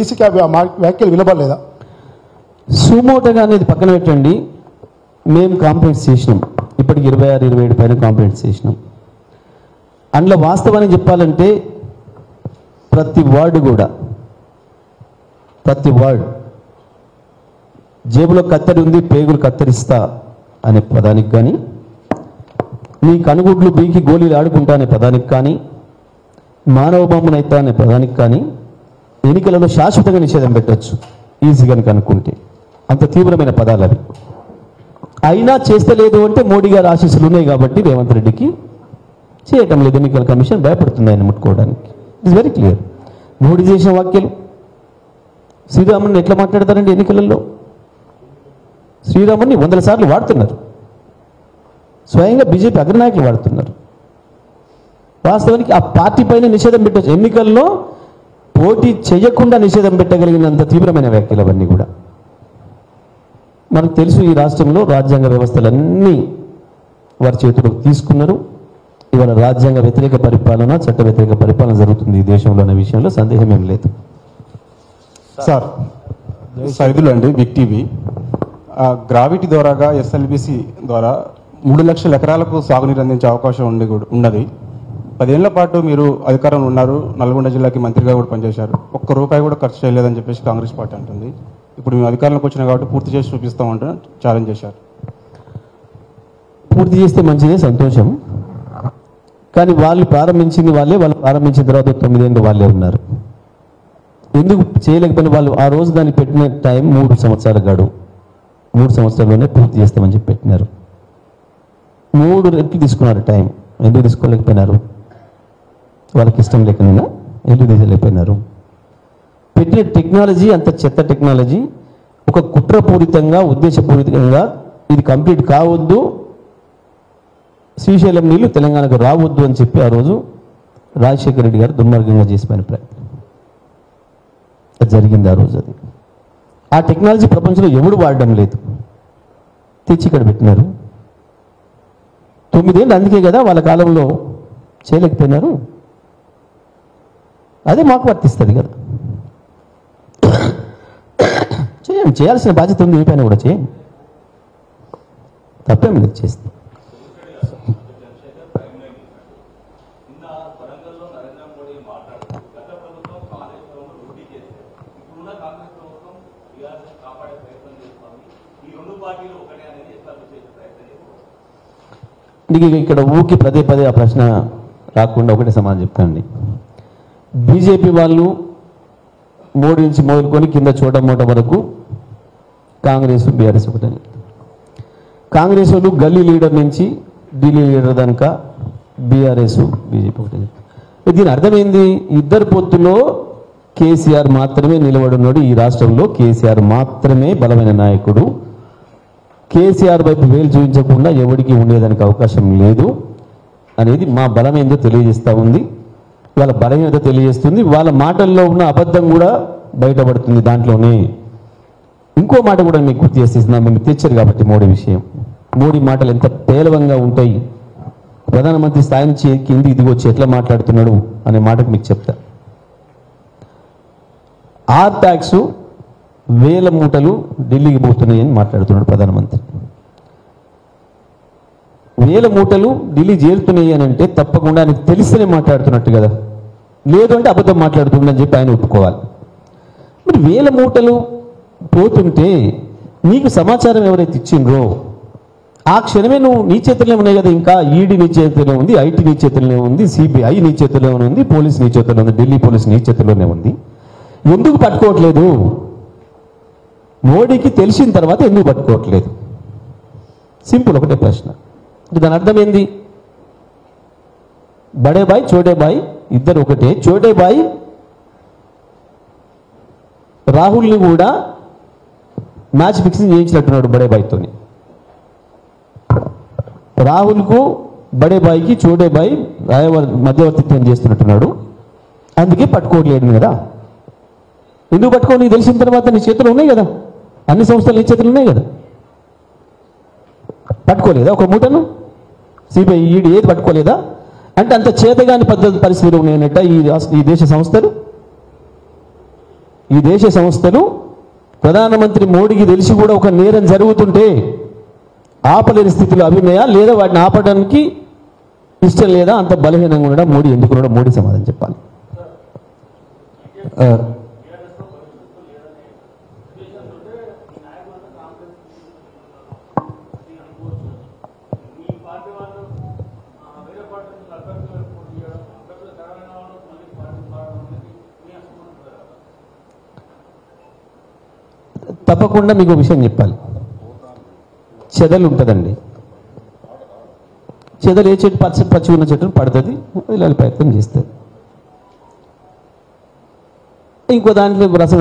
ఈసీకి వ్యాఖ్యలు వినబడలేదా? సుమోటోగా అనేది పక్కన పెట్టండి. మేము కాంప్లైంట్స్ చేసినాం, ఇప్పటికి 26-27 పైన కాంప్లైంట్స్ చేసినాం. అందులో వాస్తవాన్ని చెప్పాలంటే ప్రతి వర్డ్ జేబులో కత్తెర ఉంది, పేగులు కత్తిరిస్తా అనే పదానికి కానీ, నీ కనుగుడ్లు బీకి గోళీలు ఆడుకుంటా అనే పదానికి కానీ, మానవ బొమ్మనైతా అనే పదానికి కానీ ఎన్నికలలో శాశ్వతంగా నిషేధం పెట్టవచ్చు ఈజీగా కనుక్కుంటే. అంత తీవ్రమైన పదాలు అవి. అయినా చేస్తలేదు అంటే మోడీ గారు ఆశీస్సులు ఉన్నాయి కాబట్టి రేవంత్ రెడ్డికి చేయటం లేదు. ఎన్నికల కమిషన్ భయపడుతుంది ఆయన ముట్టుకోవడానికి. It's very clear. మోడీ చేసిన వ్యాఖ్యలు శ్రీరాముని ఎట్లా మాట్లాడతారండి ఎన్నికలలో? శ్రీరాముని 100 సార్లు వాడుతున్నారు, స్వయంగా బీజేపీ అగ్రనాయకులు వాడుతున్నారు. వాస్తవానికి ఆ పార్టీ పైన నిషేధం పెట్టవచ్చు. ఎన్నికల్లో పోటీ చేయకుండా నిషేధం పెట్టగలిగినంత తీవ్రమైన వ్యాఖ్యలు అవన్నీ కూడా. మనకు తెలుసు ఈ రాష్ట్రంలో రాజ్యాంగ వ్యవస్థలన్నీ వారి చేతులకు తీసుకున్నారు. ఇవాళ రాజ్యాంగ వ్యతిరేక పరిపాలన, చట్ట వ్యతిరేక పరిపాలన జరుగుతుంది ఈ దేశంలో అనే విషయంలో సందేహం ఏం లేదు. సార్ సైదులు అండి బిగ్ టీవీ గ్రావిటీ ద్వారాగా ఎస్ఎల్బిసి ద్వారా 3 లక్షల ఎకరాలకు సాగునీరు అందించే అవకాశం ఉన్నది. 10 ఏళ్ల పాటు మీరు అధికారంలో ఉన్నారు, నల్గొండ జిల్లాకి మంత్రిగా కూడా పనిచేశారు. ₹1 కూడా ఖర్చు చేయలేదని చెప్పేసి కాంగ్రెస్ పార్టీ అంటుంది. ఇప్పుడు మేము అధికారంలోకి వచ్చినా కాబట్టి పూర్తి చేసి చూపిస్తామంటే ఛాలెంజ్ చేశారు. పూర్తి చేస్తే మంచిదే, సంతోషం. కానీ వాళ్ళు ప్రారంభించిన తర్వాత 9 ఏళ్ళు వాళ్ళే ఉన్నారు. ఎందుకు చేయలేకపోయిన వాళ్ళు ఆ రోజు దాన్ని పెట్టిన టైం 3 సంవత్సరాల గడువు. 3 సంవత్సరాల్లోనే పూర్తి చేస్తామని చెప్పి పెట్టినారు. 3 రెట్లు తీసుకున్నారు టైం. ఎందుకు తీసుకోలేకపోయినారు? వాళ్ళకి ఇష్టం లేకుండా ఎందుకు తీసుకోలేకపోయినారు? పెట్టిన టెక్నాలజీ అంత చెత్త టెక్నాలజీ, ఒక కుట్రపూరితంగా ఉద్దేశపూరితంగా ఇది కంప్లీట్ కావద్దు, శ్రీశైలం నీళ్లు తెలంగాణకు రావద్దు అని చెప్పి ఆ రోజు రాజశేఖర రెడ్డి గారు దుర్మార్గంగా చేసిన ప్రయత్నం జరిగింది ఆ రోజు. అది ఆ టెక్నాలజీ ప్రపంచంలో ఎవడు వాడడం లేదు, తెచ్చి ఇక్కడ పెట్టినారు. 9 ఏళ్ళు అందుకే కదా వాళ్ళ కాలంలో చేయలేకపోయినారు. అదే మాకు వర్తిస్తుంది కదా. చేయాల్సిన బాధ్యత ఉంది, మీ పైన కూడా చేయండి, తప్పేం లేదు చేస్తే. నీకు ఇక్కడ ఊకి పదే ఆ ప్రశ్న రాకుండా ఒకటే సమాధానం చెప్తానండి. బీజేపీ వాళ్ళు మోడీ నుంచి మొదలుకొని కింద చోటమోట వరకు కాంగ్రెస్ బీఆర్ఎస్ ఒకటే. కాంగ్రెస్ వాళ్ళు గల్లీ లీడర్ నుంచి ఢిల్లీ లీడర్ దాకా బీఆర్ఎస్ బీజేపీ ఒకటే. దీని అర్థమైంది, ఇద్దరు పొత్తులో కేసీఆర్ మాత్రమే నిలబడున్నాడు. ఈ రాష్ట్రంలో కేసీఆర్ మాత్రమే బలమైన నాయకుడు. కేసీఆర్ వైపు వేలు చూపించకుండా ఎవరికి ఉండేదానికి అవకాశం లేదు అనేది మా బలం ఏందో తెలియజేస్తూ ఉంది. వాళ్ళ బలం ఏదో తెలియజేస్తుంది. వాళ్ళ మాటల్లో ఉన్న అబద్ధం కూడా బయటపడుతుంది దాంట్లోనే. ఇంకో మాట కూడా మీకు గుర్తు చేసేస్తున్నా, మేము తెచ్చారు కాబట్టి మోడీ విషయం. మోడీ మాటలు ఎంత పేలవంగా ఉంటాయి, ప్రధానమంత్రి స్థాయి నుంచి కింది ఇది వచ్చి ఎట్లా మాట్లాడుతున్నాడు అనే మాటకు మీకు చెప్తా. ఆర్ ట్యాక్స్ 1000 మూటలు ఢిల్లీకి పోతున్నాయని మాట్లాడుతున్నాడు ప్రధానమంత్రి. 1000 మూటలు ఢిల్లీ చేరుతున్నాయి అని అంటే తప్పకుండా ఆయనకు తెలిస్తేనే మాట్లాడుతున్నట్టు కదా, లేదు అంటే అబద్ధం మాట్లాడుతుందని చెప్పి ఆయన ఒప్పుకోవాలి. మరి 1000 మూటలు పోతుంటే నీకు సమాచారం ఎవరైతే ఇచ్చిండ్రో ఆ క్షణమే నువ్వు నీ చేతుల్లో ఉన్నాయి కదా. ఇంకా ఈడీ నీ చేతుల్లో ఉంది, ఐటీ నీ చేతుల్లో ఉంది, సిబిఐ నీ చేతుల్లోనే ఉంది, పోలీస్ నీ చేతుల్లో ఉంది, ఢిల్లీ పోలీస్ నీ చేతుల్లోనే ఉంది. ఎందుకు పట్టుకోవట్లేదు? మోడీకి తెలిసిన తర్వాత ఎందుకు పట్టుకోవట్లేదు? సింపుల్, ఒకటే ప్రశ్న. దాని అర్థం ఏంది? బడే బాయ్ చోటే బాయ్ ఇద్దరు ఒకటే. చోటే బాయ్ రాహుల్ని కూడా మ్యాచ్ ఫిక్సింగ్ చేయించినట్టున్నాడు బడే బాయ్తోని. రాహుల్కు బడే బాయ్కి చోటే బాయ్ మధ్యవర్తిత్వం చేస్తున్నట్టున్నాడు. అందుకే పట్టుకోవట్లేదు కదా. ఎందుకు పట్టుకో? నీకు తెలిసిన తర్వాత నీ చేతులు ఉన్నాయి కదా, అన్ని సంస్థలు నీ చేతులు ఉన్నాయి కదా. పట్టుకోలేదా ఒక మూటను? సిబిఐ ఈడీ ఏది పట్టుకోలేదా? అంటే అంత చేతగాని పరిస్థితులు ఉన్నాయన్నట్ట ఈ దేశ సంస్థలు. ఈ దేశ సంస్థలు ప్రధానమంత్రి మోడీకి తెలిసి కూడా ఒక నేరం జరుగుతుంటే ఆపలేని స్థితిలో అవి ఉన్నాయా, లేదా వాటిని ఆపడానికి ఇష్టం లేదా, అంత బలహీనంగా ఉండడం మోడీ ఎందుకు ఉండడం? మోడీ సమాధానం చెప్పాలి. తప్పకుండా మీకు ఒక విషయం చెప్పాలి. చెదలు ఉంటుందండి, చెదలు ఏ చెట్టు పచ్చి ఉన్న చెట్టును పడుతుంది, ఇలాంటి ప్రయత్నం చేస్తుంది. ఇంకో దాంట్లో రసం